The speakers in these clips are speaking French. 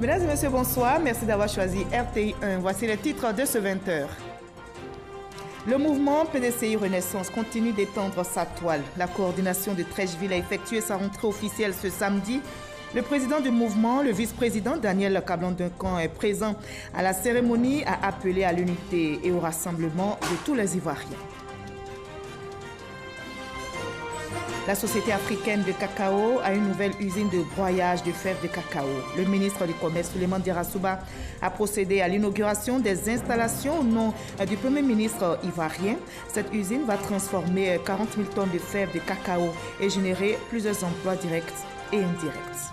Mesdames et messieurs, bonsoir. Merci d'avoir choisi RTI 1. Voici les titres de ce 20h. Le mouvement PDCI Renaissance continue d'étendre sa toile. La coordination de Trècheville a effectué sa rentrée officielle ce samedi. Le président du mouvement, le vice-président Daniel Cablan-Duncan est présent à la cérémonie, a appelé à l'unité et au rassemblement de tous les Ivoiriens. La Société africaine de cacao a une nouvelle usine de broyage de fèves de cacao. Le ministre du Commerce, Souleymane Dirassouba, a procédé à l'inauguration des installations au nom du Premier ministre ivoirien. Cette usine va transformer 40 000 tonnes de fèves de cacao et générer plusieurs emplois directs et indirects.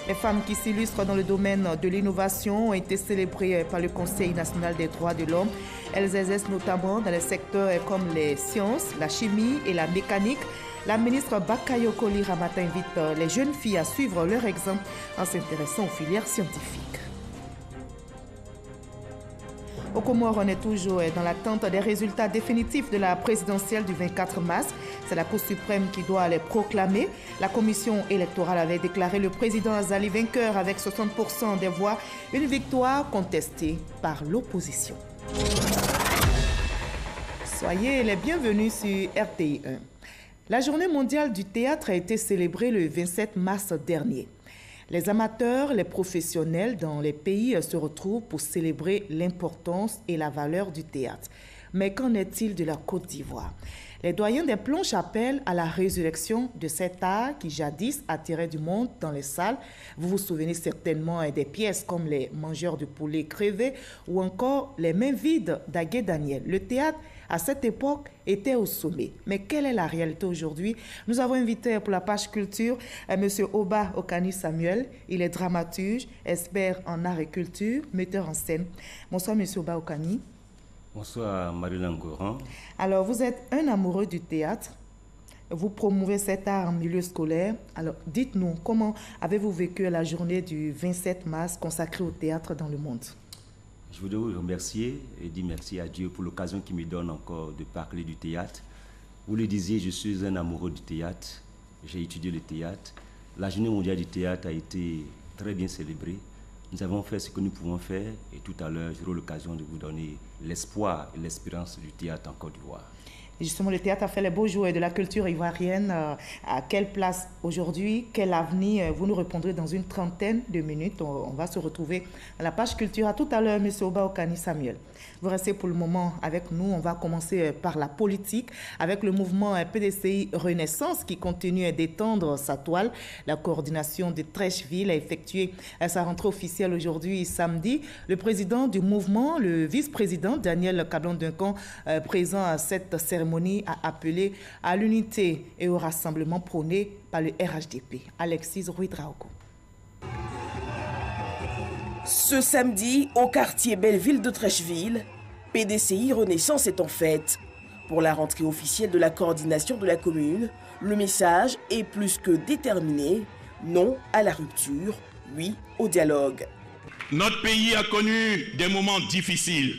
Les femmes qui s'illustrent dans le domaine de l'innovation ont été célébrées par le Conseil national des droits de l'homme. Elles exercent notamment dans les secteurs comme les sciences, la chimie et la mécanique. La ministre Bakayoko Liramata invite les jeunes filles à suivre leur exemple en s'intéressant aux filières scientifiques. Au Comores, on est toujours dans l'attente des résultats définitifs de la présidentielle du 24 mars. C'est la Cour suprême qui doit les proclamer. La commission électorale avait déclaré le président Azali vainqueur avec 60% des voix, une victoire contestée par l'opposition. Soyez les bienvenus sur RTI 1. La journée mondiale du théâtre a été célébrée le 27 mars dernier. Les amateurs, les professionnels dans les pays se retrouvent pour célébrer l'importance et la valeur du théâtre. Mais qu'en est-il de la Côte d'Ivoire? Les doyens des planches appellent à la résurrection de cet art qui jadis attirait du monde dans les salles. Vous vous souvenez certainement des pièces comme Les Mangeurs de poulet crevés ou encore Les mains vides d'Agué Daniel. Le théâtre, à cette époque, était au sommet. Mais quelle est la réalité aujourd'hui? Nous avons invité pour la page culture M. Oba Okani Samuel. Il est dramaturge, expert en art et culture, metteur en scène. Bonsoir M. Oba Okani. Bonsoir Marie-Laure Goran. Alors, vous êtes un amoureux du théâtre. Vous promouvez cet art en milieu scolaire. Alors, dites-nous, comment avez-vous vécu la journée du 27 mars consacrée au théâtre dans le monde? Je voudrais vous remercier et dire merci à Dieu pour l'occasion qu'il me donne encore de parler du théâtre. Vous le disiez, je suis un amoureux du théâtre. J'ai étudié le théâtre. La journée mondiale du théâtre a été très bien célébrée. Nous avons fait ce que nous pouvons faire et tout à l'heure, j'aurai l'occasion de vous donner l'espoir et l'espérance du théâtre en Côte d'Ivoire. Justement, le théâtre a fait les beaux jours de la culture ivoirienne. À quelle place aujourd'hui? Quel avenir? Vous nous répondrez dans une trentaine de minutes. On va se retrouver à la page culture. À tout à l'heure, M. Oba Okani Samuel. Vous restez pour le moment avec nous. On va commencer par la politique avec le mouvement PDCI Renaissance qui continue d'étendre sa toile. La coordination de Trècheville a effectué sa rentrée officielle aujourd'hui, samedi. Le président du mouvement, le vice-président Daniel Cablan-Duncan, présent à cette cérémonie, a appelé à l'unité et au rassemblement prôné par le RHDP. Alexis Rouidraogo. Ce samedi, au quartier Belleville de Trècheville, PDCI Renaissance est en fête. Pour la rentrée officielle de la coordination de la commune, le message est plus que déterminé. Non à la rupture, oui au dialogue. Notre pays a connu des moments difficiles.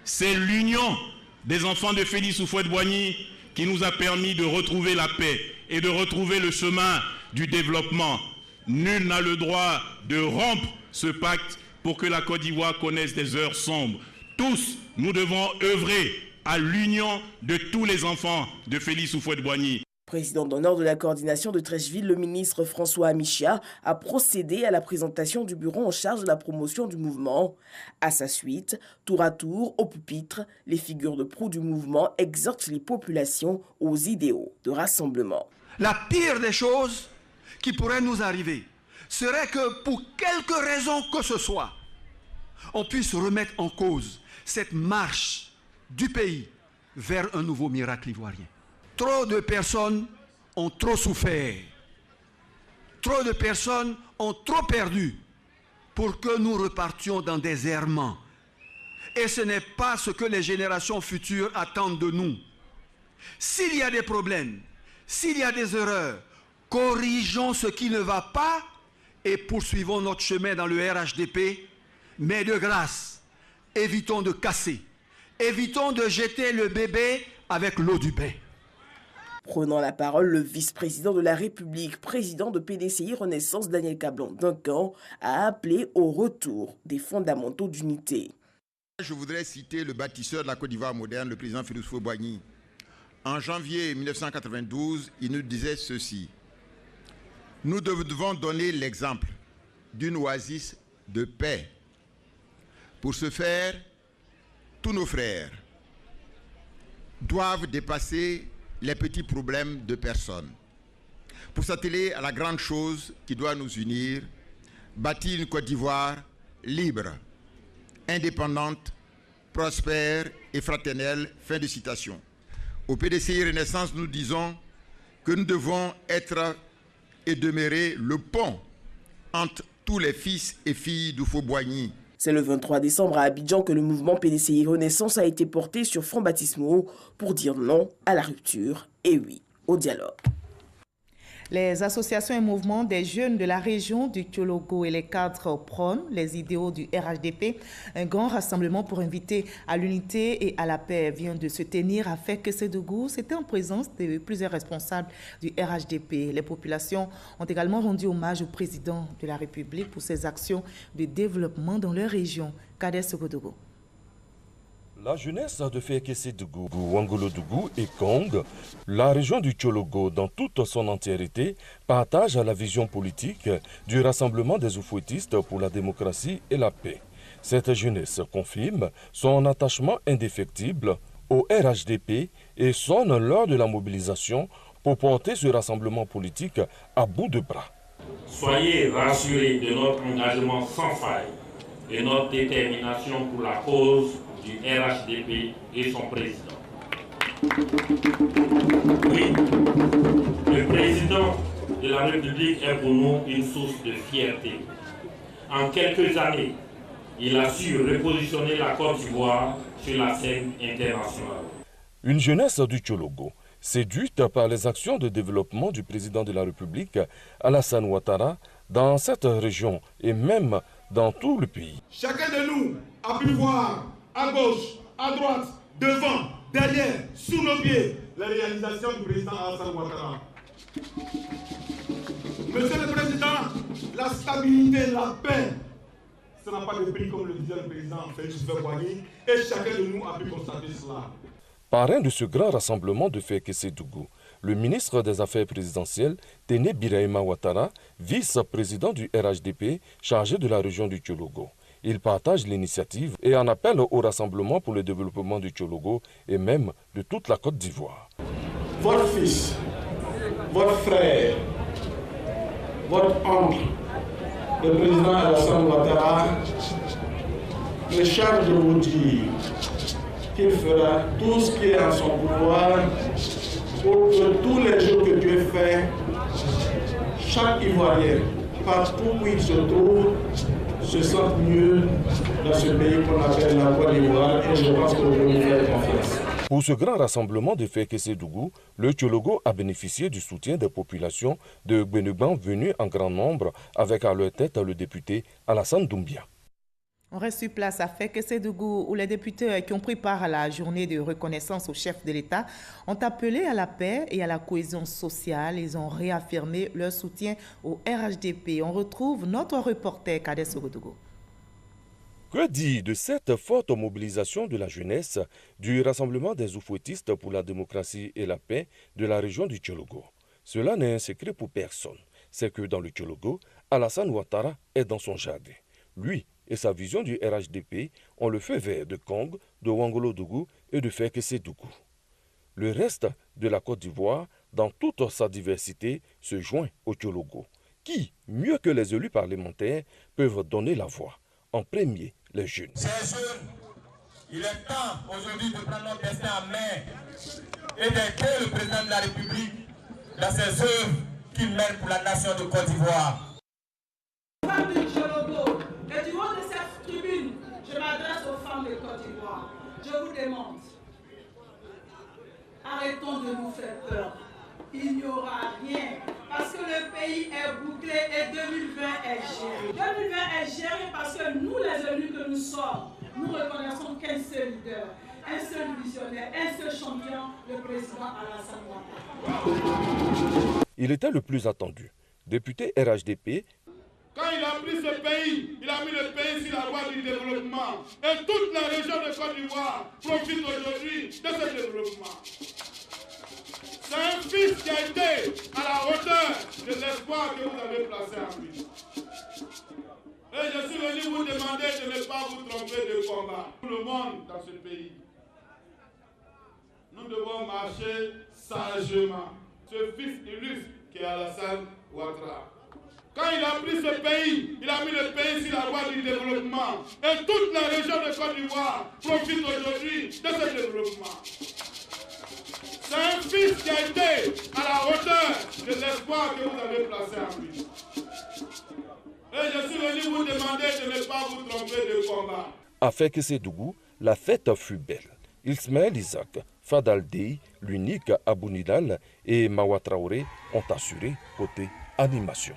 C'est l'union des enfants de Félix Houphouët-Boigny qui nous a permis de retrouver la paix et de retrouver le chemin du développement. Nul n'a le droit de rompre ce pacte pour que la Côte d'Ivoire connaisse des heures sombres. Tous, nous devons œuvrer à l'union de tous les enfants de Félix Houphouët-Boigny. Président d'honneur de la coordination de Trècheville, le ministre François Amichia a procédé à la présentation du bureau en charge de la promotion du mouvement. À sa suite, tour à tour, au pupitre, les figures de proue du mouvement exhortent les populations aux idéaux de rassemblement. La pire des choses qui pourrait nous arriver serait que pour quelque raison que ce soit, on puisse remettre en cause cette marche du pays vers un nouveau miracle ivoirien. Trop de personnes ont trop souffert. Trop de personnes ont trop perdu pour que nous repartions dans des errements. Et ce n'est pas ce que les générations futures attendent de nous. S'il y a des problèmes, s'il y a des erreurs, corrigeons ce qui ne va pas et poursuivons notre chemin dans le RHDP, mais de grâce, évitons de casser, évitons de jeter le bébé avec l'eau du bain. Prenant la parole, le vice-président de la République, président de PDCI Renaissance, Daniel Kablan-Duncan, a appelé au retour des fondamentaux d'unité. Je voudrais citer le bâtisseur de la Côte d'Ivoire moderne, le président Félix Houphouët-Boigny. En janvier 1992, il nous disait ceci: nous devons donner l'exemple d'une oasis de paix. Pour ce faire, tous nos frères doivent dépasser les petits problèmes de personnes pour s'atteler à la grande chose qui doit nous unir, bâtir une Côte d'Ivoire libre, indépendante, prospère et fraternelle. Fin de citation. Au PDCI Renaissance, nous disons que nous devons être et demeurer le pont entre tous les fils et filles d'Houphouët-Boigny. C'est le 23 décembre à Abidjan que le mouvement PDCI Renaissance a été porté sur fonds baptismaux pour dire non à la rupture et oui au dialogue. Les associations et mouvements des jeunes de la région du Tchologo et les cadres prônent les idéaux du RHDP. Un grand rassemblement pour inviter à l'unité et à la paix vient de se tenir à Fekessédougou. C'était en présence de plusieurs responsables du RHDP. Les populations ont également rendu hommage au président de la République pour ses actions de développement dans leur région. Kadès Sogodogo. La jeunesse de Fekessédougou, Ouangolodougou et Kong, la région du Tchologo dans toute son entièreté, partage la vision politique du rassemblement des oufouettistes pour la démocratie et la paix. Cette jeunesse confirme son attachement indéfectible au RHDP et sonne lors de la mobilisation pour porter ce rassemblement politique à bout de bras. Soyez rassurés de notre engagement sans faille et notre détermination pour la cause du RHDP et son président. Oui, le président de la République est pour nous une source de fierté. En quelques années, il a su repositionner la Côte d'Ivoire sur la scène internationale. Une jeunesse du Tchologo, séduite par les actions de développement du président de la République, Alassane Ouattara, dans cette région et même dans tout le pays. Chacun de nous a pu voir à gauche, à droite, devant, derrière, sous nos pieds, la réalisation du président Alassane Ouattara. Monsieur le Président, la stabilité, la paix, ce n'a pas de prix comme le disait le président Félix Houphouët-Boigny, et chacun de nous a pu constater cela. Parrain de ce grand rassemblement de Fekessédougou, le ministre des Affaires présidentielles, Téné Birahima Ouattara, vice-président du RHDP, chargé de la région du Tchologo. Il partage l'initiative et en appelle au rassemblement pour le développement du Tchologo et même de toute la Côte d'Ivoire. Votre fils, votre frère, votre oncle, le président Alassane Ouattara, me charge de vous dire qu'il fera tout ce qui est en son pouvoir pour que tous les jours que Dieu fait, chaque Ivoirien, partout où il se trouve, se sentent mieux dans ce pays qu'on appelle la Côte d'Ivoire, et je pense que vous pouvez faire confiance. Pour ce grand rassemblement de Fekessédougou, le Tchologo a bénéficié du soutien des populations de Gbenegban venues en grand nombre avec à leur tête le député Alassane Doumbia. On reste sur place à Fekessédougou où les députés qui ont pris part à la journée de reconnaissance au chef de l'État ont appelé à la paix et à la cohésion sociale. Ils ont réaffirmé leur soutien au RHDP. On retrouve notre reporter Kadès Sogodogo. Que dire de cette forte mobilisation de la jeunesse du rassemblement des oufouettistes pour la démocratie et la paix de la région du Tchologo? Cela n'est un secret pour personne. C'est que dans le Tchologo, Alassane Ouattara est dans son jardin. Lui et sa vision du RHDP ont le feu vert de Kong, de Ouangolodougou et de Fekessédougou. Le reste de la Côte d'Ivoire, dans toute sa diversité, se joint au Tchologo, qui, mieux que les élus parlementaires, peuvent donner la voix. En premier, les jeunes. Chers jeunes, il est temps aujourd'hui de prendre notre destin en main et d'aider le président de la République dans ses œuvres qu'il mène pour la nation de Côte d'Ivoire. Et du haut de cette tribune, je m'adresse aux femmes de Côte d'Ivoire. Je vous demande, arrêtons de nous faire peur. Il n'y aura rien, parce que le pays est bouclé et 2020 est géré. 2020 est géré parce que nous, les élus que nous sommes, nous reconnaissons qu'un seul leader. un seul visionnaire, un seul champion, le président Alassane Ouattara. Il était le plus attendu. Député RHDP, quand il a pris ce pays, il a mis le pays sur la voie du développement. Et toute la région de Côte d'Ivoire profite aujourd'hui de ce développement. C'est un fils qui a été à la hauteur de l'espoir que vous avez placé en lui. Et je suis venu vous demander de ne pas vous tromper de combat. Tout le monde dans ce pays, nous devons marcher sagement. Ce fils illustre qui est Alassane Ouattara. Quand il a pris ce pays, il a mis le pays sur la voie du développement. Et toute la région de Côte d'Ivoire profite aujourd'hui de ce développement. C'est un fils qui a été à la hauteur de l'espoir que vous avez placé en lui. Et je suis venu vous demander de ne pas vous tromper de combat. À Fekessédougou, la fête fut belle. Ismaël Isaac, Fadal Dey, l'unique Abou Nidal et Mawa Traoré ont assuré côté animation.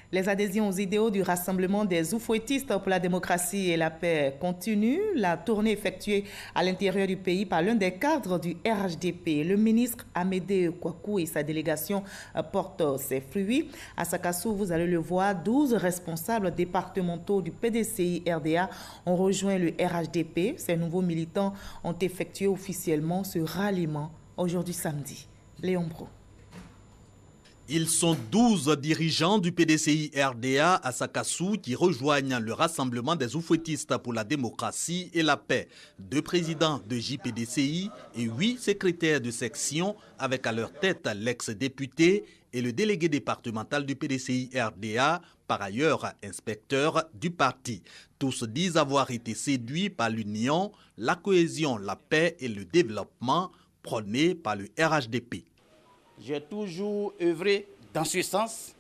Les adhésions aux idéaux du Rassemblement des oufouettistes pour la démocratie et la paix continuent. La tournée effectuée à l'intérieur du pays par l'un des cadres du RHDP, le ministre Amédée Kouakou et sa délégation portent ses fruits. À Sakassou, vous allez le voir, 12 responsables départementaux du PDCI-RDA ont rejoint le RHDP. Ces nouveaux militants ont effectué officiellement ce ralliement aujourd'hui samedi. Léon Bro. Ils sont 12 dirigeants du PDCI-RDA à Sakassou qui rejoignent le Rassemblement des oufouettistes pour la démocratie et la paix. 2 présidents de JPDCI et 8 secrétaires de section avec à leur tête l'ex-député et le délégué départemental du PDCI-RDA, par ailleurs inspecteur du parti. Tous disent avoir été séduits par l'union, la cohésion, la paix et le développement prônés par le RHDP. J'ai toujours œuvré dans ce sens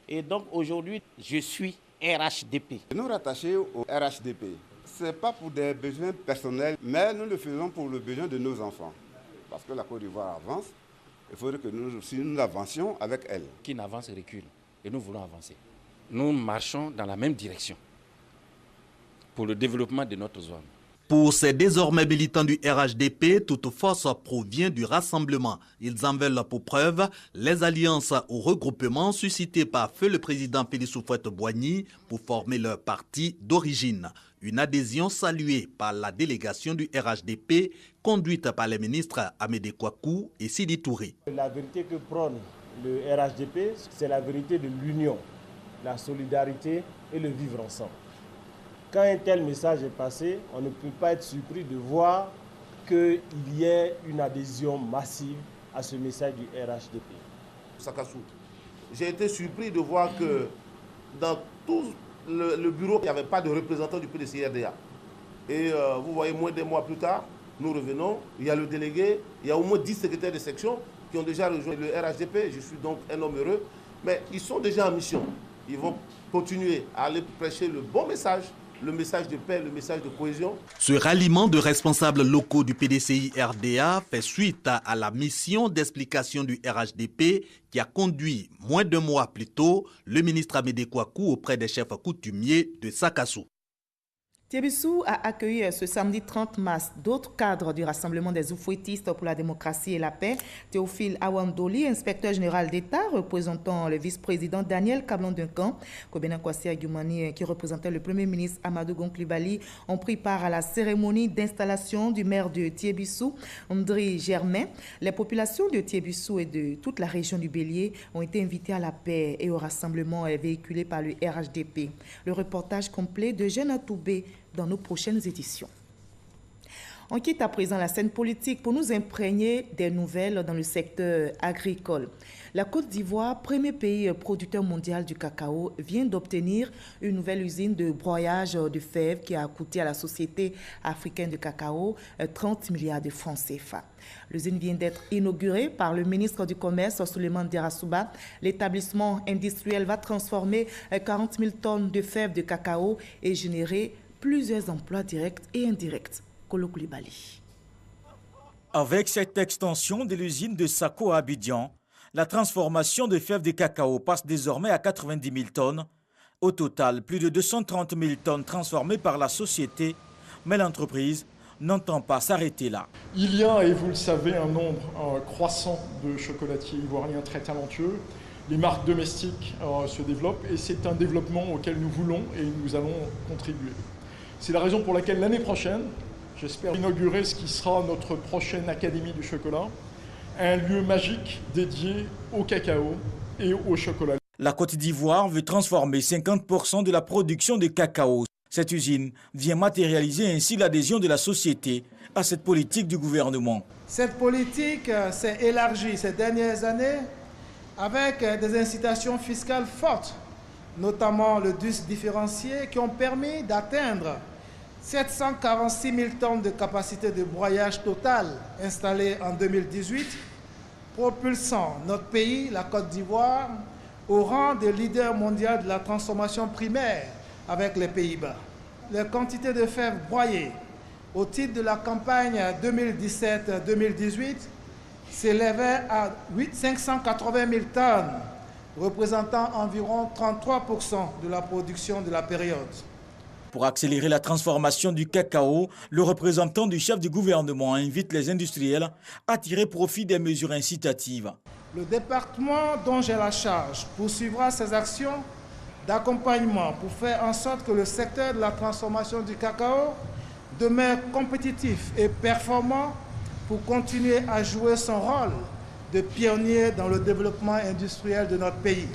et donc aujourd'hui, je suis RHDP. Nous rattacher au RHDP, ce n'est pas pour des besoins personnels, mais nous le faisons pour le besoin de nos enfants. Parce que la Côte d'Ivoire avance, il faudrait que nous aussi nous avancions avec elle. Qui n'avance recule et nous voulons avancer. Nous marchons dans la même direction pour le développement de notre zone. Pour ces désormais militants du RHDP, toute force provient du rassemblement. Ils en veulent pour preuve les alliances ou regroupements suscités par feu le président Félix Houphouët-Boigny pour former leur parti d'origine. Une adhésion saluée par la délégation du RHDP conduite par les ministres Amédée Kouakou et Sidi Touré. La vérité que prône le RHDP, c'est la vérité de l'union, la solidarité et le vivre ensemble. Quand un tel message est passé, on ne peut pas être surpris de voir qu'il y ait une adhésion massive à ce message du RHDP. Sakassou, j'ai été surpris de voir que dans tout le bureau, il n'y avait pas de représentant du PDCI-RDA. Et vous voyez, moins d'un mois plus tard, nous revenons, il y a le délégué, il y a au moins 10 secrétaires de section qui ont déjà rejoint le RHDP. Je suis donc un homme heureux, mais ils sont déjà en mission. Ils vont continuer à aller prêcher le bon message, le message de paix, le message de cohésion. Ce ralliement de responsables locaux du PDCI-RDA fait suite à la mission d'explication du RHDP qui a conduit moins d'un mois plus tôt le ministre Amédée Kouakou auprès des chefs coutumiers de Sakassou. Thiébissou a accueilli ce samedi 30 mars d'autres cadres du Rassemblement des oufouettistes pour la démocratie et la paix. Théophile Awandoli, inspecteur général d'État, représentant le vice-président Daniel Kablon-Duncan, Kobena Kwasi Agumani, qui représentait le premier ministre Amadou Gon Coulibaly, ont pris part à la cérémonie d'installation du maire de Thiébissou, André Germain. Les populations de Thiébissou et de toute la région du Bélier ont été invitées à la paix et au rassemblement véhiculé par le RHDP. Le reportage complet de Jeanne Toubé dans nos prochaines éditions. On quitte à présent la scène politique pour nous imprégner des nouvelles dans le secteur agricole. La Côte d'Ivoire, premier pays producteur mondial du cacao, vient d'obtenir une nouvelle usine de broyage de fèves qui a coûté à la Société africaine de cacao 30 milliards de francs CFA. L'usine vient d'être inaugurée par le ministre du Commerce, Souleymane Derassouba. L'établissement industriel va transformer 40 000 tonnes de fèves de cacao et générer plusieurs emplois directs et indirects. Kolo Coulibaly. Avec cette extension de l'usine de Sako à Abidjan, la transformation de fèves de cacao passe désormais à 90 000 tonnes. Au total, plus de 230 000 tonnes transformées par la société, mais l'entreprise n'entend pas s'arrêter là. Il y a, et vous le savez, un nombre croissant de chocolatiers ivoiriens très talentueux. Les marques domestiques se développent et c'est un développement auquel nous voulons et nous allons contribuer. C'est la raison pour laquelle l'année prochaine, j'espère inaugurer ce qui sera notre prochaine Académie du chocolat, un lieu magique dédié au cacao et au chocolat. La Côte d'Ivoire veut transformer 50% de la production de cacao. Cette usine vient matérialiser ainsi l'adhésion de la société à cette politique du gouvernement. Cette politique s'est élargie ces dernières années avec des incitations fiscales fortes, notamment le DUS différencié, qui ont permis d'atteindre 746 000 tonnes de capacité de broyage totale installée en 2018, propulsant notre pays, la Côte d'Ivoire, au rang de leader mondial de la transformation primaire avec les Pays-Bas. Les quantités de fèves broyées au titre de la campagne 2017-2018 s'élevaient à 580 000 tonnes, représentant environ 33% de la production de la période. Pour accélérer la transformation du cacao, le représentant du chef du gouvernement invite les industriels à tirer profit des mesures incitatives. Le département dont j'ai la charge poursuivra ses actions d'accompagnement pour faire en sorte que le secteur de la transformation du cacao demeure compétitif et performant pour continuer à jouer son rôle de pionnier dans le développement industriel de notre pays.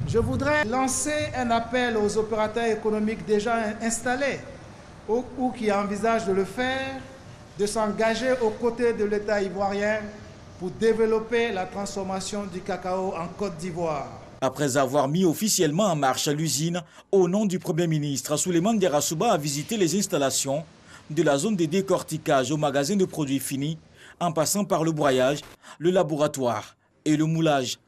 Je voudrais lancer un appel aux opérateurs économiques déjà installés ou qui envisagent de le faire, de s'engager aux côtés de l'État ivoirien pour développer la transformation du cacao en Côte d'Ivoire. Après avoir mis officiellement en marche l'usine, au nom du Premier ministre, Souleymane Derassouba a visité les installations de la zone de décortiquage au magasin de produits finis, en passant par le broyage, le laboratoire et le moulage.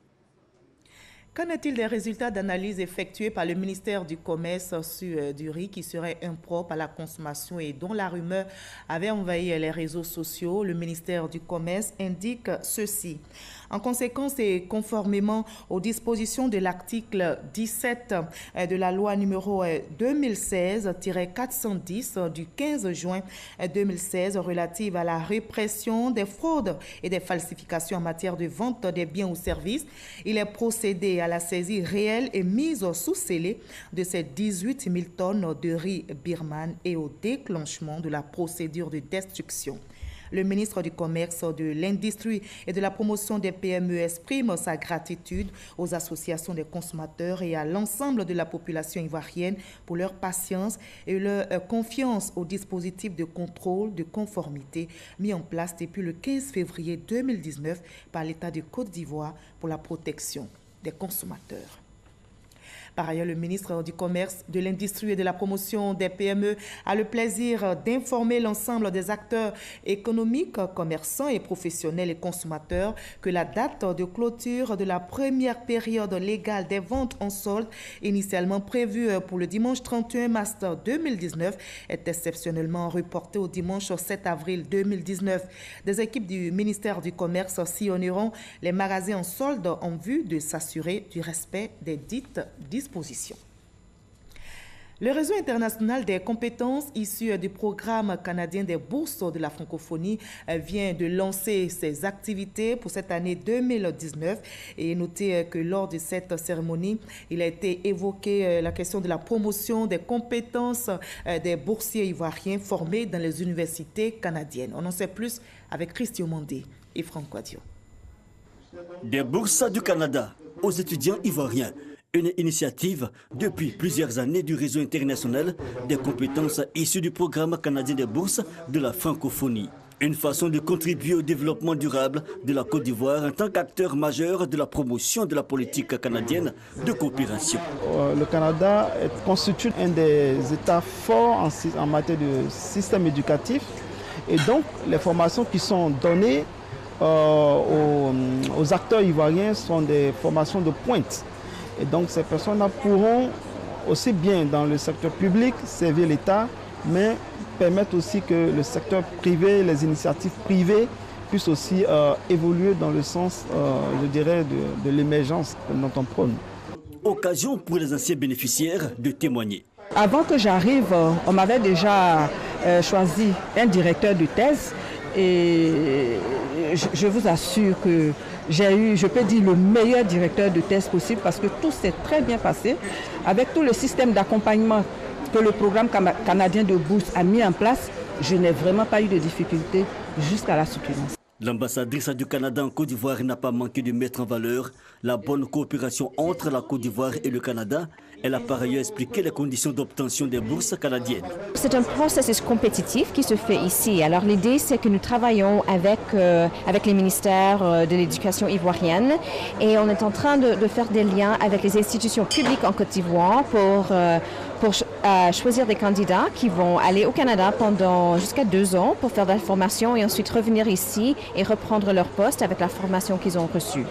Qu'en est-il des résultats d'analyse effectués par le ministère du Commerce sur du riz qui serait impropre à la consommation et dont la rumeur avait envahi les réseaux sociaux? Le ministère du Commerce indique ceci. En conséquence et conformément aux dispositions de l'article 17 de la loi numéro 2016-410 du 15 juin 2016 relative à la répression des fraudes et des falsifications en matière de vente des biens ou services, il est procédé à la saisie réelle et mise sous scellé de ces 18 000 tonnes de riz birman et au déclenchement de la procédure de destruction. Le ministre du Commerce, de l'Industrie et de la Promotion des PME exprime sa gratitude aux associations des consommateurs et à l'ensemble de la population ivoirienne pour leur patience et leur confiance au dispositif de contrôle de conformité mis en place depuis le 15 février 2019 par l'État de Côte d'Ivoire pour la protection des consommateurs. Par ailleurs, le ministre du Commerce, de l'Industrie et de la Promotion des PME a le plaisir d'informer l'ensemble des acteurs économiques, commerçants et professionnels et consommateurs que la date de clôture de la première période légale des ventes en solde, initialement prévue pour le dimanche 31 mars 2019, est exceptionnellement reportée au dimanche 7 avril 2019. Des équipes du ministère du Commerce sillonneront les magasins en solde en vue de s'assurer du respect des dites dispositions. Le réseau international des compétences issu du programme canadien des bourses de la francophonie vient de lancer ses activités pour cette année 2019 et notez que lors de cette cérémonie, il a été évoqué la question de la promotion des compétences des boursiers ivoiriens formés dans les universités canadiennes. On en sait plus avec Christian Mandé et Franck Quadio. Des bourses du Canada aux étudiants ivoiriens. Une initiative depuis plusieurs années du réseau international des compétences issues du programme canadien des bourses de la francophonie. Une façon de contribuer au développement durable de la Côte d'Ivoire en tant qu'acteur majeur de la promotion de la politique canadienne de coopération. Le Canada constitue un des États forts en matière de système éducatif et donc les formations qui sont données aux acteurs ivoiriens sont des formations de pointe. Et donc ces personnes-là pourront aussi bien dans le secteur public servir l'État, mais permettre aussi que le secteur privé, les initiatives privées puissent aussi évoluer dans le sens, je dirais, de l'émergence dont on prône. Occasion pour les anciens bénéficiaires de témoigner. Avant que j'arrive, on m'avait déjà choisi un directeur de thèse et je vous assure que j'ai eu, je peux dire, le meilleur directeur de thèse possible parce que tout s'est très bien passé avec tout le système d'accompagnement que le programme canadien de bourse a mis en place. Je n'ai vraiment pas eu de difficultés jusqu'à la soutenance. L'ambassadrice du Canada en Côte d'Ivoire n'a pas manqué de mettre en valeur la bonne coopération entre la Côte d'Ivoire et le Canada. Elle a par ailleurs expliqué les conditions d'obtention des bourses canadiennes. C'est un processus compétitif qui se fait ici. Alors l'idée, c'est que nous travaillons avec les ministères de l'éducation ivoirienne et on est en train de faire des liens avec les institutions publiques en Côte d'Ivoire pour choisir des candidats qui vont aller au Canada pendant jusqu'à 2 ans pour faire de la formation et ensuite revenir ici et reprendre leur poste avec la formation qu'ils ont reçue.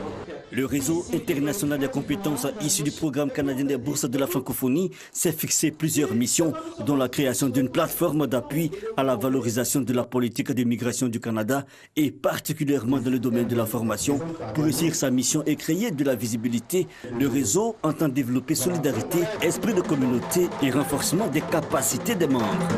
Le réseau international des compétences issu du programme canadien des bourses de la francophonie s'est fixé plusieurs missions, dont la création d'une plateforme d'appui à la valorisation de la politique d'immigration du Canada et particulièrement dans le domaine de la formation. Pour réussir sa mission et créer de la visibilité, le réseau entend développer solidarité, esprit de communauté et renforcement des capacités des membres.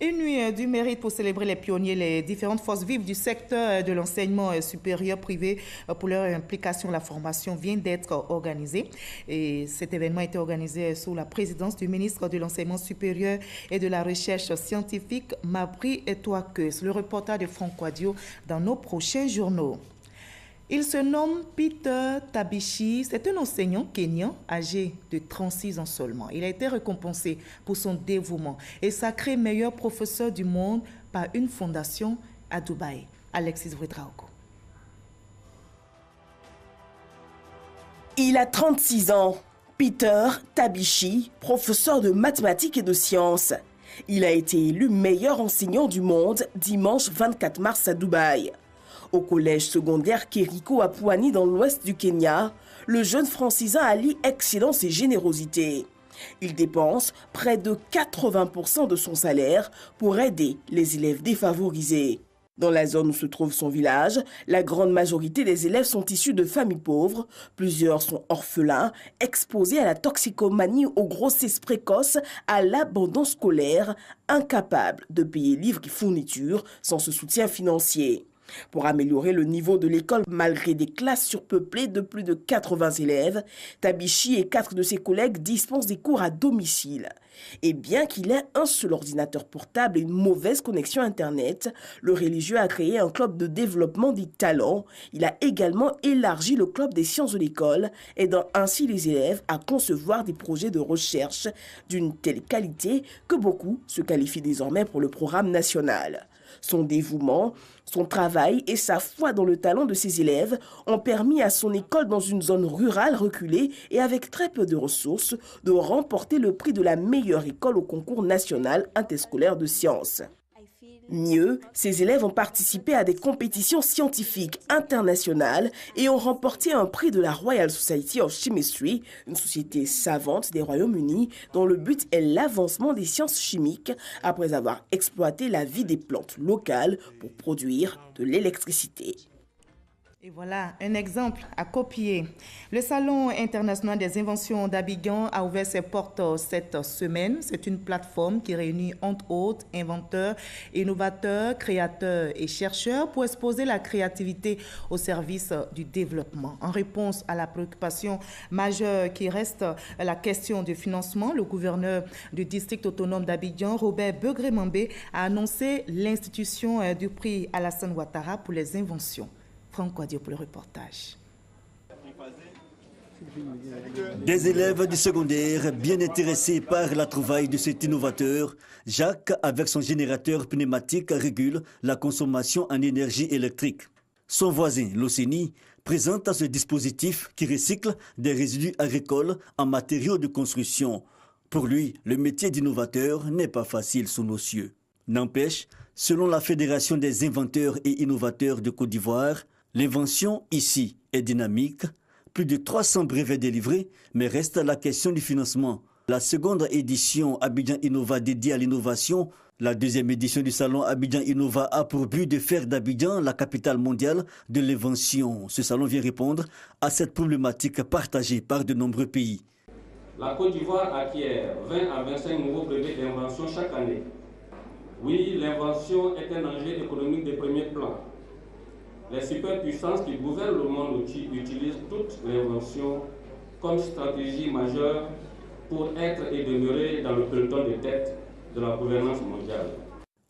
Une nuit du mérite pour célébrer les pionniers, les différentes forces vives du secteur de l'enseignement supérieur privé pour leur implication. La formation vient d'être organisée et cet événement a été organisé sous la présidence du ministre de l'Enseignement supérieur et de la Recherche scientifique, Mabri Etouakeus. Le reportage de Franck Quadio dans nos prochains journaux. Il se nomme Peter Tabichi, c'est un enseignant kényan âgé de 36 ans seulement. Il a été récompensé pour son dévouement et sacré meilleur professeur du monde par une fondation à Dubaï. Alexis Ouedraogo. Il a 36 ans. Peter Tabichi, professeur de mathématiques et de sciences. Il a été élu meilleur enseignant du monde dimanche 24 mars à Dubaï. Au collège secondaire Kériko à Pwani dans l'ouest du Kenya, le jeune franciscain allie excellence et générosité. Il dépense près de 80% de son salaire pour aider les élèves défavorisés. Dans la zone où se trouve son village, la grande majorité des élèves sont issus de familles pauvres. Plusieurs sont orphelins, exposés à la toxicomanie, aux grossesses précoces, à l'abandon scolaire, incapables de payer livres et fournitures sans ce soutien financier. Pour améliorer le niveau de l'école malgré des classes surpeuplées de plus de 80 élèves, Tabichi et 4 de ses collègues dispensent des cours à domicile. Et bien qu'il ait un seul ordinateur portable et une mauvaise connexion Internet, le religieux a créé un club de développement des talents. Il a également élargi le club des sciences de l'école, aidant ainsi les élèves à concevoir des projets de recherche d'une telle qualité que beaucoup se qualifient désormais pour le programme national. Son dévouement, son travail et sa foi dans le talent de ses élèves ont permis à son école dans une zone rurale reculée et avec très peu de ressources de remporter le prix de la meilleure école au concours national interscolaire de sciences. Mieux, ses élèves ont participé à des compétitions scientifiques internationales et ont remporté un prix de la Royal Society of Chemistry, une société savante des Royaumes-Unis dont le but est l'avancement des sciences chimiques après avoir exploité la vie des plantes locales pour produire de l'électricité. Et voilà un exemple à copier. Le Salon international des inventions d'Abidjan a ouvert ses portes cette semaine. C'est une plateforme qui réunit entre autres inventeurs, innovateurs, créateurs et chercheurs pour exposer la créativité au service du développement. En réponse à la préoccupation majeure qui reste la question du financement, le gouverneur du district autonome d'Abidjan, Robert Begré-Mambé, a annoncé l'institution du prix Alassane Ouattara pour les inventions. Franck Quadio pour le reportage. Des élèves du secondaire bien intéressés par la trouvaille de cet innovateur, Jacques, avec son générateur pneumatique, régule la consommation en énergie électrique. Son voisin, Loceni, présente ce dispositif qui recycle des résidus agricoles en matériaux de construction. Pour lui, le métier d'innovateur n'est pas facile sous nos cieux. N'empêche, selon la Fédération des inventeurs et innovateurs de Côte d'Ivoire, l'invention ici est dynamique, plus de 300 brevets délivrés, mais reste la question du financement. La seconde édition Abidjan Innova dédiée à l'innovation, la deuxième édition du salon Abidjan Innova a pour but de faire d'Abidjan la capitale mondiale de l'invention. Ce salon vient répondre à cette problématique partagée par de nombreux pays. La Côte d'Ivoire acquiert 20 à 25 nouveaux brevets d'invention chaque année. Oui, l'invention est un enjeu économique de premier plan. Les superpuissances qui gouvernent le monde utilisent toute l'invention comme stratégie majeure pour être et demeurer dans le peloton de tête de la gouvernance mondiale.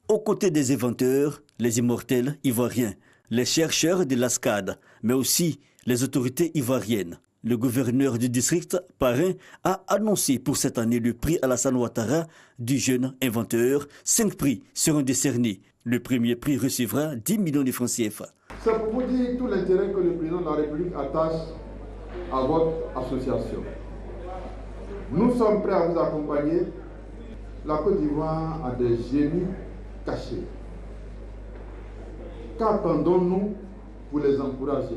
Aux côtés des inventeurs, les immortels ivoiriens, les chercheurs de l'ASCAD, mais aussi les autorités ivoiriennes. Le gouverneur du district Parrain a annoncé pour cette année le prix Alassane Ouattara du jeune inventeur. 5 prix seront décernés. Le premier prix recevra 10 millions de francs CFA. C'est pour vous dire tout l'intérêt que le président de la République attache à votre association. Nous sommes prêts à vous accompagner. La Côte d'Ivoire a des génies cachés. Qu'attendons-nous pour les encourager?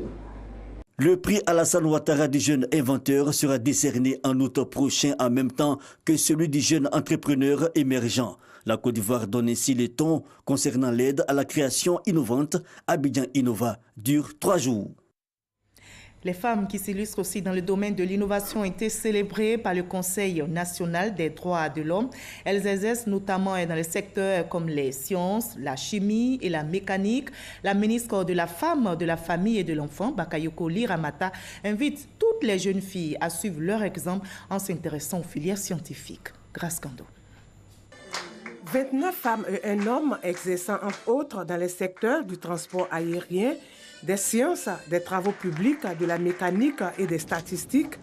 Le prix Alassane Ouattara du jeune inventeur sera décerné en août prochain en même temps que celui du jeune entrepreneur émergent. La Côte d'Ivoire donne ainsi le ton concernant l'aide à la création innovante. Abidjan Innova dure 3 jours. Les femmes qui s'illustrent aussi dans le domaine de l'innovation ont été célébrées par le Conseil national des droits de l'homme. Elles exercent notamment dans les secteurs comme les sciences, la chimie et la mécanique. La ministre de la Femme, de la Famille et de l'Enfant, Bakayoko Liramata, invite toutes les jeunes filles à suivre leur exemple en s'intéressant aux filières scientifiques. Grâce Kando. 29 femmes et un homme exerçant entre autres dans les secteurs du transport aérien, des sciences, des travaux publics, de la mécanique et des statistiques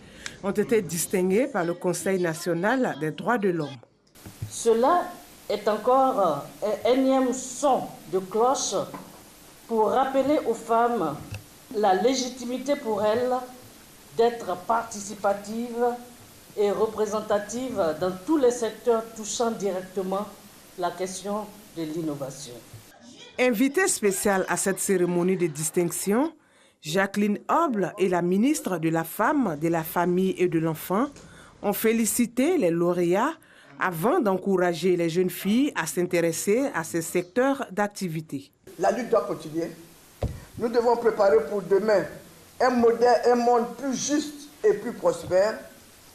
ont été distingués par le Conseil national des droits de l'homme. Cela est encore un énième son de cloche pour rappeler aux femmes la légitimité pour elles d'être participatives et représentatives dans tous les secteurs touchant directement la question de l'innovation. Invitée spéciale à cette cérémonie de distinction, Jacqueline Hoble et la ministre de la Femme, de la Famille et de l'Enfant ont félicité les lauréats avant d'encourager les jeunes filles à s'intéresser à ces secteurs d'activité. La lutte doit continuer. Nous devons préparer pour demain un monde plus juste et plus prospère.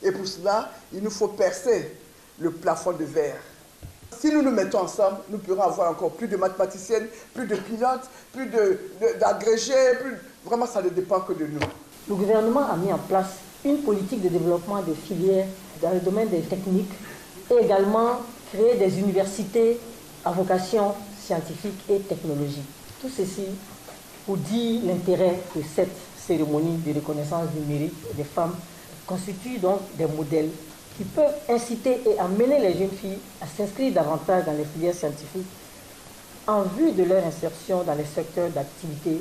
Et pour cela, il nous faut percer le plafond de verre. Si nous nous mettons ensemble, nous pourrons avoir encore plus de mathématiciennes, plus de pilotes, plus d'agrégés. Vraiment, ça ne dépend que de nous. Le gouvernement a mis en place une politique de développement des filières dans le domaine des techniques et également créé des universités à vocation scientifique et technologique. Tout ceci pour dire l'intérêt de cette cérémonie de reconnaissance du mérite des femmes constitue donc des modèles qui peuvent inciter et amener les jeunes filles à s'inscrire davantage dans les filières scientifiques en vue de leur insertion dans les secteurs d'activité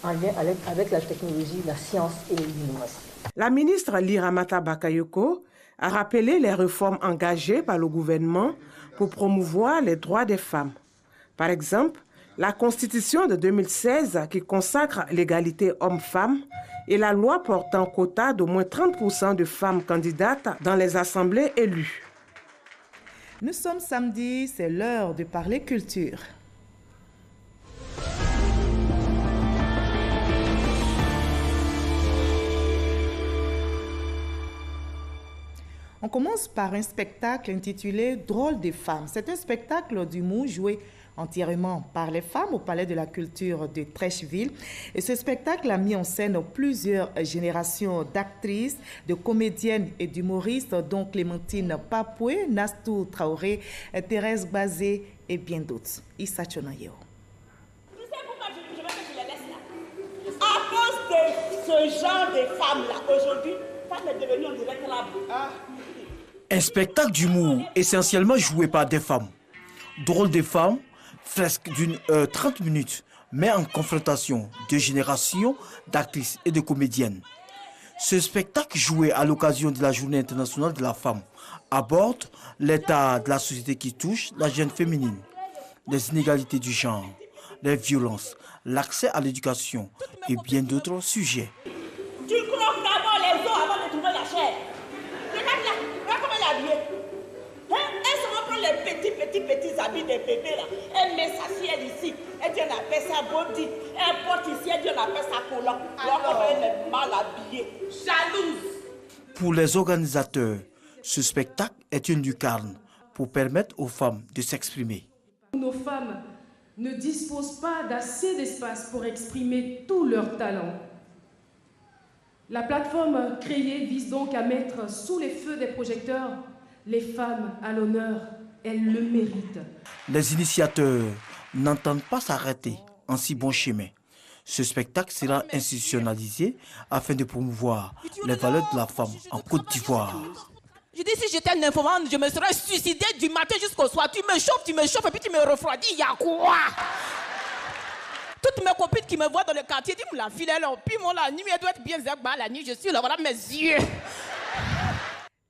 en lien avec la technologie, la science et l'innovation. La ministre Liramata Bakayoko a rappelé les réformes engagées par le gouvernement pour promouvoir les droits des femmes. Par exemple, la Constitution de 2016 qui consacre l'égalité homme-femme et la loi portant quota d'au moins 30% de femmes candidates dans les assemblées élues. Nous sommes samedi, c'est l'heure de parler culture. On commence par un spectacle intitulé « Drôle des femmes ». C'est un spectacle d'humour joué entièrement par les femmes au Palais de la Culture de Treichville. Et ce spectacle a mis en scène plusieurs générations d'actrices, de comédiennes et d'humoristes, dont Clémentine Papoué, Nastou Traoré, Thérèse Bazé et bien d'autres. Issa Chonayo. Tu sais pourquoi je veux que tu les laisses là? À cause de ce genre de femmes-là, aujourd'hui, femme est devenue, on dirait qu'elle a... Un spectacle d'humour essentiellement joué par des femmes. Drôle des femmes, fresque d'une 30 minutes, met en confrontation deux générations d'actrices et de comédiennes. Ce spectacle joué à l'occasion de la Journée internationale de la femme aborde l'état de la société qui touche la jeune féminine, les inégalités du genre, les violences, l'accès à l'éducation et bien d'autres sujets. Tu crois d'abord les os avant de trouver la chair. Regarde là, regarde comment elle est habillée. Elle se reprend les petits habits des bébés là. Elle met sa ciel ici. Elle dit on appelle ça body. Elle porte ici, elle dit on appelle ça collant. Regarde comment elle est mal habillée. Jalouse. Pour les organisateurs, Ce spectacle est une lucarne pour permettre aux femmes de s'exprimer. Nos femmes ne disposent pas d'assez d'espace pour exprimer tous leurs talents. La plateforme créée vise donc à mettre sous les feux des projecteurs les femmes à l'honneur. Elles le méritent. Les initiateurs n'entendent pas s'arrêter en si bon chemin. Ce spectacle sera institutionnalisé afin de promouvoir les valeurs de la femme en Côte d'Ivoire. Je dis, si j'étais une informant, je me serais suicidée du matin jusqu'au soir. Tu me chauffes et puis tu me refroidis. Il y a quoi? Toutes mes copines qui me voient dans le quartier disent, la fille, elle, puis moi, la nuit, elle doit être bien zerba. La nuit, je suis là, voilà mes yeux.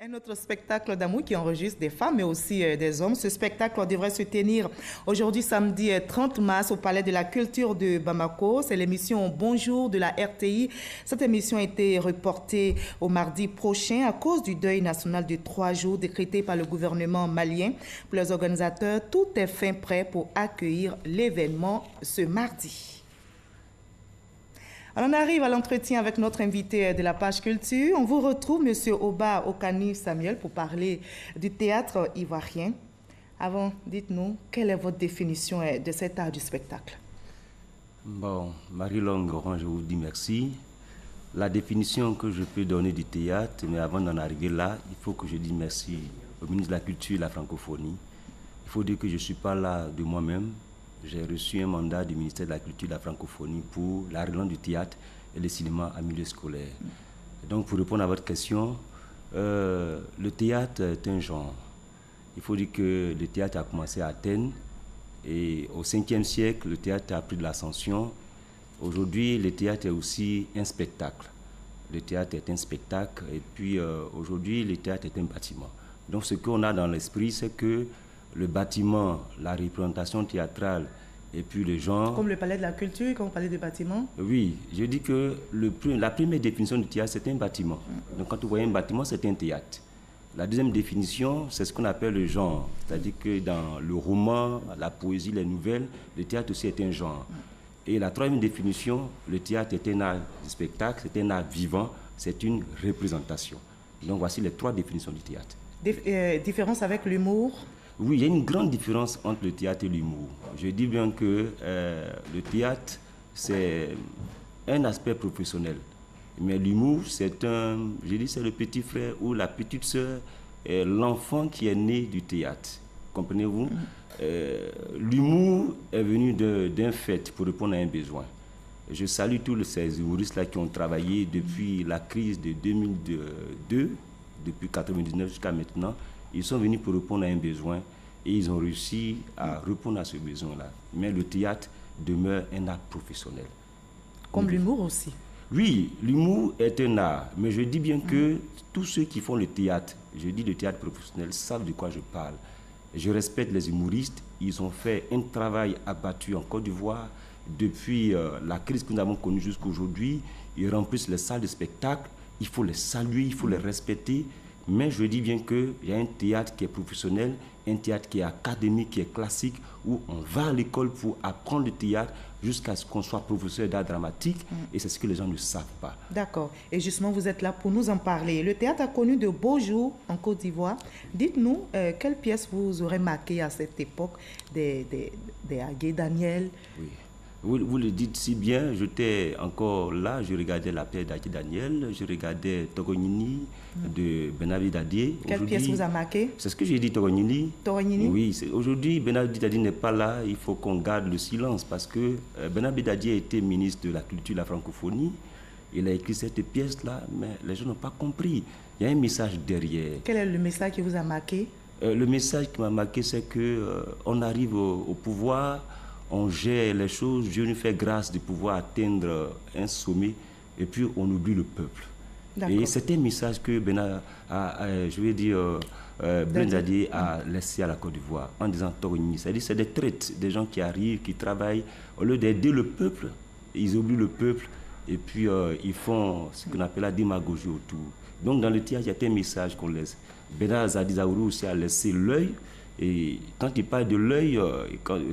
Un autre spectacle d'amour qui enregistre des femmes mais aussi des hommes. Ce spectacle devrait se tenir aujourd'hui samedi 30 mars au Palais de la Culture de Bamako. C'est l'émission Bonjour de la RTI. Cette émission a été reportée au mardi prochain à cause du deuil national de 3 jours décrété par le gouvernement malien. Pour les organisateurs, tout est fin prêt pour accueillir l'événement ce mardi. Alors on arrive à l'entretien avec notre invité de la page culture. On vous retrouve, M. Oba Okani Samuel, pour parler du théâtre ivoirien. Avant, dites-nous, quelle est votre définition de cet art du spectacle? Bon, Marie-Longue Oran, je vous dis merci. La définition que je peux donner du théâtre, mais avant d'en arriver là, il faut que je dise merci au ministre de la Culture et de la Francophonie. Il faut dire que je ne suis pas là de moi-même. J'ai reçu un mandat du ministère de la Culture et de la Francophonie pour la relance du théâtre et le cinéma en milieu scolaire. Et donc, pour répondre à votre question, le théâtre est un genre. Il faut dire que le théâtre a commencé à Athènes et au 5e siècle, le théâtre a pris de l'ascension. Aujourd'hui, le théâtre est aussi un spectacle. Le théâtre est un spectacle et puis aujourd'hui, le théâtre est un bâtiment. Donc, ce qu'on a dans l'esprit, c'est que le bâtiment, la représentation théâtrale et puis le genre... Comme le palais de la culture, quand vous parlez de bâtiment? Oui, je dis que la première définition du théâtre, c'est un bâtiment. Donc quand vous voyez un bâtiment, c'est un théâtre. La deuxième définition, c'est ce qu'on appelle le genre. C'est-à-dire que dans le roman, la poésie, les nouvelles, le théâtre aussi est un genre. Et la troisième définition, le théâtre est un art du spectacle, c'est un art vivant, c'est une représentation. Donc voici les 3 définitions du théâtre. Différence avec l'humour? Oui, il y a une grande différence entre le théâtre et l'humour. Je dis bien que le théâtre, c'est un aspect professionnel. Mais l'humour, c'est le petit frère ou la petite sœur, l'enfant qui est né du théâtre. Comprenez-vous? L'humour est venu d'un fait pour répondre à un besoin. Je salue tous ces humoristes-là qui ont travaillé depuis la crise de 2002, depuis 1999 jusqu'à maintenant. Ils sont venus pour répondre à un besoin et ils ont réussi à répondre à ce besoin-là. Mais le théâtre demeure un art professionnel. Comme l'humour aussi? Oui, l'humour est un art. Mais je dis bien que tous ceux qui font le théâtre, je dis le théâtre professionnel, savent de quoi je parle. Je respecte les humoristes. Ils ont fait un travail abattu en Côte d'Ivoire depuis la crise que nous avons connue jusqu'à aujourd'hui. Ils remplissent les salles de spectacle. Il faut les saluer, il faut les respecter. Mais je dis bien qu'il y a un théâtre qui est professionnel, un théâtre qui est académique, qui est classique, où on va à l'école pour apprendre le théâtre jusqu'à ce qu'on soit professeur d'art dramatique. Et c'est ce que les gens ne savent pas. D'accord. Et justement, vous êtes là pour nous en parler. Le théâtre a connu de beaux jours en Côte d'Ivoire. Dites-nous, quelle pièce vous aurez marqué à cette époque des Agué Daniel? Oui. Vous le dites si bien, j'étais encore là, je regardais la pièce d'Agué Daniel, je regardais Togognini de Benabi Dadié. Quelle pièce vous a marqué? C'est ce que j'ai dit, Togognini. Togognini? Oui, aujourd'hui Benabi Dadié n'est pas là, il faut qu'on garde le silence parce que Benabi Dadié a été ministre de la Culture et de la Francophonie. Il a écrit cette pièce-là, mais les gens n'ont pas compris. Il y a un message derrière. Quel est le message qui vous a marqué? Le message qui m'a marqué, c'est qu'on arrive au pouvoir, on gère les choses, Dieu nous fait grâce de pouvoir atteindre un sommet et puis on oublie le peuple. Et c'est un message que Blaise Dadié a laissé à la Côte d'Ivoire en disant Torigny. C'est-à-dire c'est des traites, des gens qui arrivent, qui travaillent, au lieu d'aider le peuple, ils oublient le peuple et puis ils font ce qu'on appelle la démagogie autour. Donc dans le théâtre, il y a un message qu'on laisse. Bernard Zadi Zaourou aussi a laissé l'œil Et quand il parle de l'œil,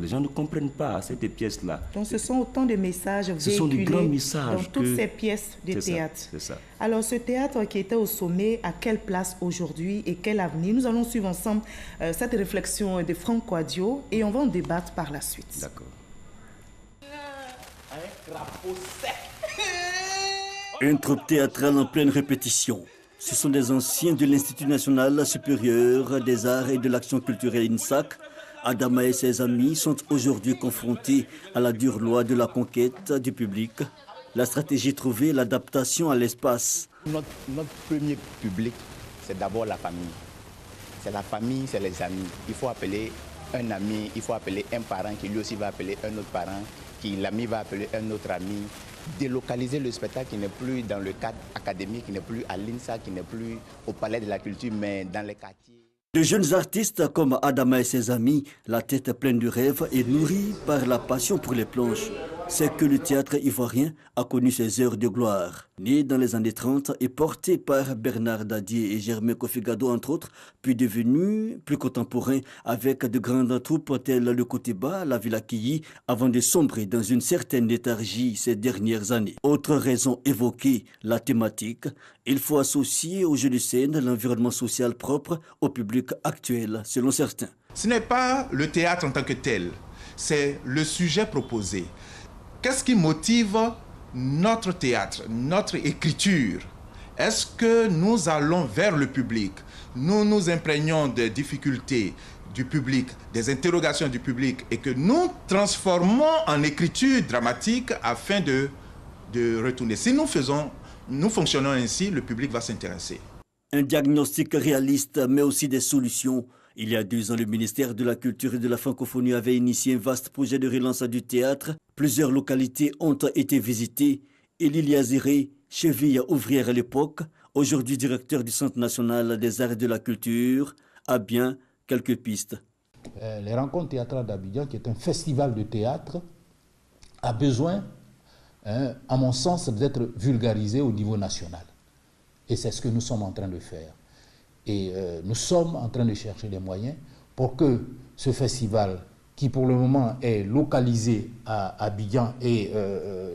les gens ne comprennent pas cette pièce-là. Donc ce sont autant de messages véhiculés ce sont des grands messages dans toutes ces pièces de théâtre. C'est ça. Alors ce théâtre qui était au sommet, à quelle place aujourd'hui et quel avenir? Nous allons suivre ensemble cette réflexion de Franck Kouadio et on va en débattre par la suite. D'accord. Une troupe théâtrale en pleine répétition. Ce sont des anciens de l'Institut national supérieur des arts et de l'action culturelle INSAC. Adama et ses amis sont aujourd'hui confrontés à la dure loi de la conquête du public. La stratégie trouvée, l'adaptation à l'espace. Notre premier public, c'est d'abord la famille. C'est la famille, c'est les amis. Il faut appeler un ami, il faut appeler un parent qui lui aussi va appeler un autre parent, qui l'ami va appeler un autre ami. Délocaliser le spectacle qui n'est plus dans le cadre académique, qui n'est plus à l'INSA, qui n'est plus au Palais de la Culture, mais dans les quartiers. De jeunes artistes comme Adama et ses amis, la tête pleine de rêves et nourris par la passion pour les planches. C'est que le théâtre ivoirien a connu ses heures de gloire. Né dans les années 30 et porté par Bernard Dadier et Germain Kofi-Gado entre autres, puis devenu plus contemporain avec de grandes troupes telles le Kotiba, la Villa Kiyi, avant de sombrer dans une certaine léthargie ces dernières années. Autre raison évoquée, la thématique. Il faut associer au jeu de scène l'environnement social propre au public actuel, selon certains. Ce n'est pas le théâtre en tant que tel, c'est le sujet proposé. Qu'est-ce qui motive notre théâtre, notre écriture? Est-ce que nous allons vers le public? Nous nous imprégnons des difficultés du public, des interrogations du public et que nous transformons en écriture dramatique afin de retourner. Si nous fonctionnons ainsi, le public va s'intéresser. Un diagnostic réaliste, mais aussi des solutions. Il y a 2 ans, le ministère de la Culture et de la Francophonie avait initié un vaste projet de relance du théâtre. Plusieurs localités ont été visitées. Elie Aziré, cheville ouvrière à l'époque, aujourd'hui directeur du Centre national des arts et de la culture, a bien quelques pistes. Les rencontres théâtrales d'Abidjan, qui est un festival de théâtre, a besoin, à mon sens, d'être vulgarisé au niveau national. Et c'est ce que nous sommes en train de faire. Et nous sommes en train de chercher les moyens pour que ce festival, qui pour le moment est localisé à Abidjan et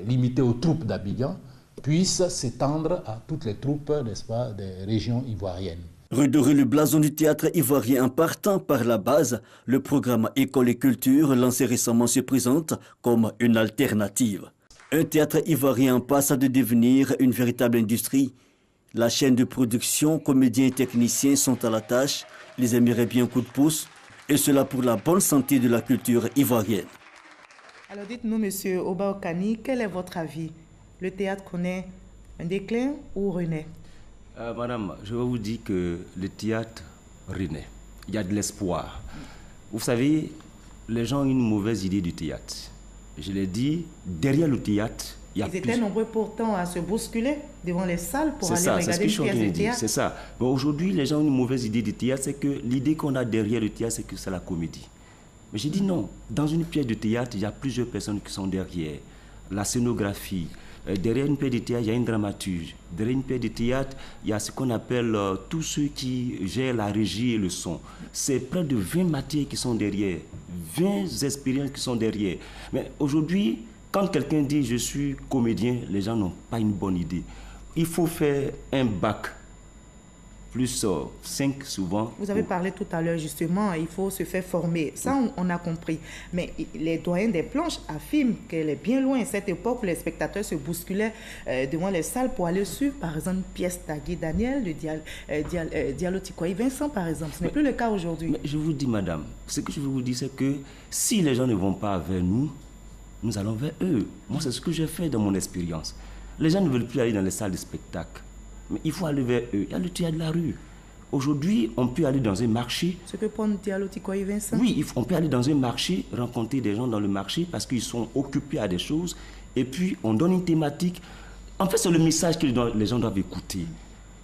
limité aux troupes d'Abidjan, puisse s'étendre à toutes les troupes, n'est-ce pas, des régions ivoiriennes. Redorer le blason du théâtre ivoirien en partant par la base, le programme École et Culture lancé récemment se présente comme une alternative. Un théâtre ivoirien passe à devenir une véritable industrie. La chaîne de production, comédiens et techniciens sont à la tâche. Ils aimeraient bien un coup de pouce, et cela pour la bonne santé de la culture ivoirienne. Alors dites-nous, monsieur Oba Okani, quel est votre avis? Le théâtre connaît un déclin ou renaît? Madame, je vais vous dire que le théâtre renaît. Il y a de l'espoir. Vous savez, les gens ont une mauvaise idée du théâtre. Je l'ai dit, derrière le théâtre, ils étaient nombreux pourtant à se bousculer devant les salles pour aller regarder une pièce de théâtre. C'est ça. Mais aujourd'hui, les gens ont une mauvaise idée du théâtre, c'est que l'idée qu'on a derrière le théâtre, c'est que c'est la comédie. Mais j'ai dit non. Dans une pièce de théâtre, il y a plusieurs personnes qui sont derrière. La scénographie. Derrière une pièce de théâtre, il y a une dramaturge. Derrière une pièce de théâtre, il y a ce qu'on appelle tous ceux qui gèrent la régie et le son. C'est près de 20 matières qui sont derrière, 20 expériences qui sont derrière. Mais aujourd'hui, quand quelqu'un dit « je suis comédien », les gens n'ont pas une bonne idée. Il faut faire un bac, plus 5 souvent. Vous avez parlé tout à l'heure justement, il faut se faire former. Ça, on a compris. Mais les doyens des planches affirment qu'elle est bien loin. Cette époque où les spectateurs se bousculaient devant les salles pour aller suivre, par exemple, une pièce d'Agui Daniel, de Diallo Tikoyi Vincent, par exemple. Ce n'est plus le cas aujourd'hui. Mais je vous dis, madame, ce que je veux vous dire, c'est que si les gens ne vont pas vers nous, nous allons vers eux. Moi, c'est ce que j'ai fait dans mon expérience. Les gens ne veulent plus aller dans les salles de spectacle. Mais il faut aller vers eux. Il y a le théâtre de la rue. Aujourd'hui, on peut aller dans un marché. Ce que prend Diallo Tikoyi Vincent. Oui, on peut aller dans un marché, rencontrer des gens dans le marché parce qu'ils sont occupés à des choses. Et puis, on donne une thématique. En fait, c'est le message que les gens doivent écouter.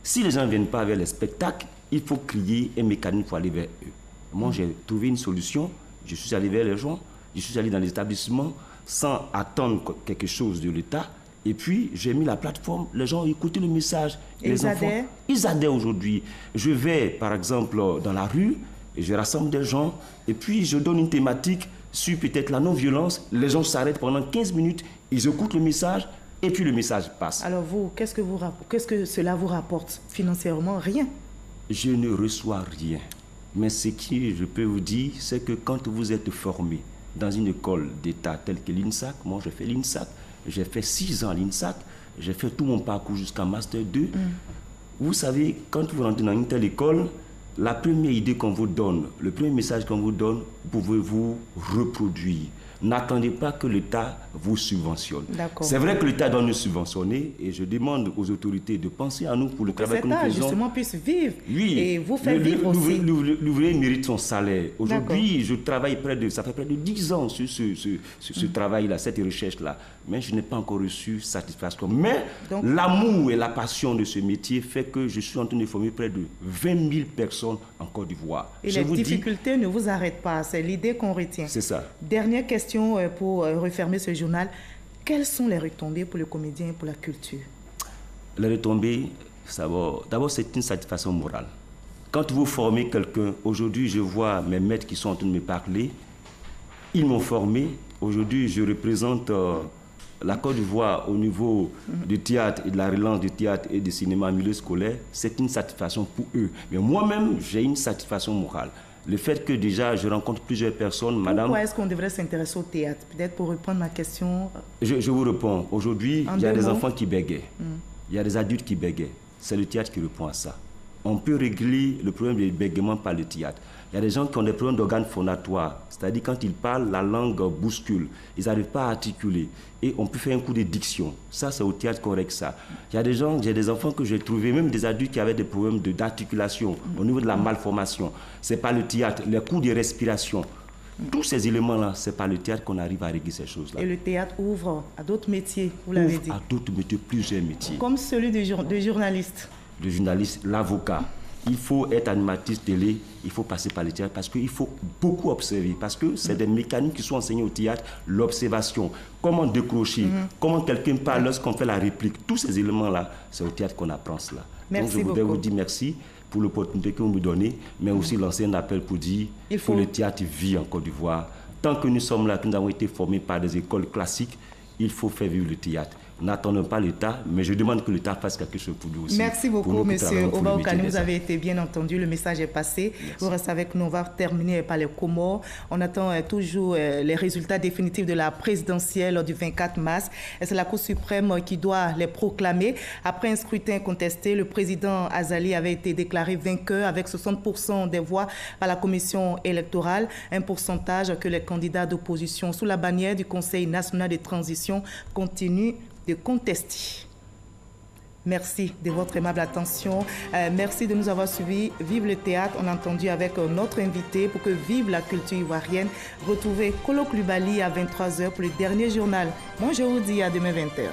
Si les gens ne viennent pas vers les spectacles, il faut créer un mécanisme pour aller vers eux. Moi, j'ai trouvé une solution. Je suis allé vers les gens. Je suis allé dans les établissements sans attendre quelque chose de l'État. Et puis, j'ai mis la plateforme, les gens ont écouté le message. Et les enfants, ils adhèrent aujourd'hui. Je vais, par exemple, dans la rue, et je rassemble des gens, et puis je donne une thématique sur peut-être la non-violence. Les gens s'arrêtent pendant 15 minutes, ils écoutent le message, et puis le message passe. Alors vous, qu'est-ce que cela vous rapporte financièrement? Rien. Je ne reçois rien. Mais ce que je peux vous dire, c'est que quand vous êtes formé dans une école d'État telle que l'INSAC, moi je fais l'INSAC, j'ai fait 6 ans à l'INSAC, j'ai fait tout mon parcours jusqu'à Master 2. Vous savez, quand vous rentrez dans une telle école, la première idée qu'on vous donne, le premier message qu'on vous donne, pouvez-vous reproduire. N'attendez pas que l'État vous subventionne. C'est vrai que l'État doit nous subventionner et je demande aux autorités de penser à nous pour le travail que nous faisons. Justement, puisse vivre et vous faire vivre aussi. L'ouvrier mérite son salaire. Aujourd'hui, je travaille ça fait près de 10 ans sur ce travail-là, cette recherche-là. Mais je n'ai pas encore reçu satisfaction. Mais l'amour et la passion de ce métier fait que je suis en train de former près de 20 000 personnes en Côte d'Ivoire. Et les difficultés ne vous arrêtent pas, c'est l'idée qu'on retient. C'est ça. Dernière question pour refermer ce journal. Quelles sont les retombées pour le comédien et pour la culture? Les retombées, d'abord c'est une satisfaction morale. Quand vous formez quelqu'un, aujourd'hui je vois mes maîtres qui sont en train de me parler, ils m'ont formé. Aujourd'hui je représente la Côte d'Ivoire au niveau du théâtre et de la relance du théâtre et du cinéma en milieu scolaire. C'est une satisfaction pour eux. Mais moi-même, j'ai une satisfaction morale. Le fait que déjà je rencontre plusieurs personnes, madame... Pourquoi est-ce qu'on devrait s'intéresser au théâtre? Peut-être pour reprendre ma question. Je vous réponds. Aujourd'hui, il y a des enfants qui bégayent. Il y a des adultes qui bégayent. C'est le théâtre qui répond à ça. On peut régler le problème du bégaiement par le théâtre. Il y a des gens qui ont des problèmes d'organes phonatoires. C'est-à-dire quand ils parlent, la langue bouscule. Ils n'arrivent pas à articuler. Et on peut faire un coup de diction. Ça, c'est au théâtre qu'on règle ça. Il y a des gens, j'ai des enfants que j'ai trouvés, même des adultes qui avaient des problèmes d'articulation au niveau de la malformation. C'est par le théâtre, les coups de respiration. Tous ces éléments-là, c'est par le théâtre qu'on arrive à régler ces choses-là. Et le théâtre ouvre à d'autres métiers, vous l'avez dit. À d'autres métiers, plusieurs métiers. Comme celui de journaliste. Le journaliste, l'avocat. Il faut être animatrice télé, il faut passer par le théâtre parce qu'il faut beaucoup observer. Parce que c'est des mécaniques qui sont enseignés au théâtre, l'observation, comment décrocher, comment quelqu'un parle lorsqu'on fait la réplique. Tous ces éléments-là, c'est au théâtre qu'on apprend cela. Merci. Donc je voudrais vous dire merci pour l'opportunité que vous me donnez, mais aussi lancer un appel pour dire que le théâtre vit en Côte d'Ivoire. Tant que nous sommes là, que nous avons été formés par des écoles classiques, il faut faire vivre le théâtre. N'attendons pas l'État, mais je demande que l'État fasse quelque chose pour nous aussi. Merci beaucoup, monsieur Oba Okani. Vous avez été bien entendu. Le message est passé. Merci. Vous restez avec nous. On va terminer par les Comores. On attend toujours les résultats définitifs de la présidentielle du 24 mars. Et c'est la Cour suprême qui doit les proclamer. Après un scrutin contesté, le président Azali avait été déclaré vainqueur avec 60% des voix par la commission électorale. Un pourcentage que les candidats d'opposition sous la bannière du Conseil national de transition continuent de contester. Merci de votre aimable attention. Merci de nous avoir suivis. Vive le théâtre. On a entendu avec notre invité pour que vive la culture ivoirienne. Retrouvez Kolo Klubali à 23h pour le dernier journal. Moi, je vous dis à demain 20h.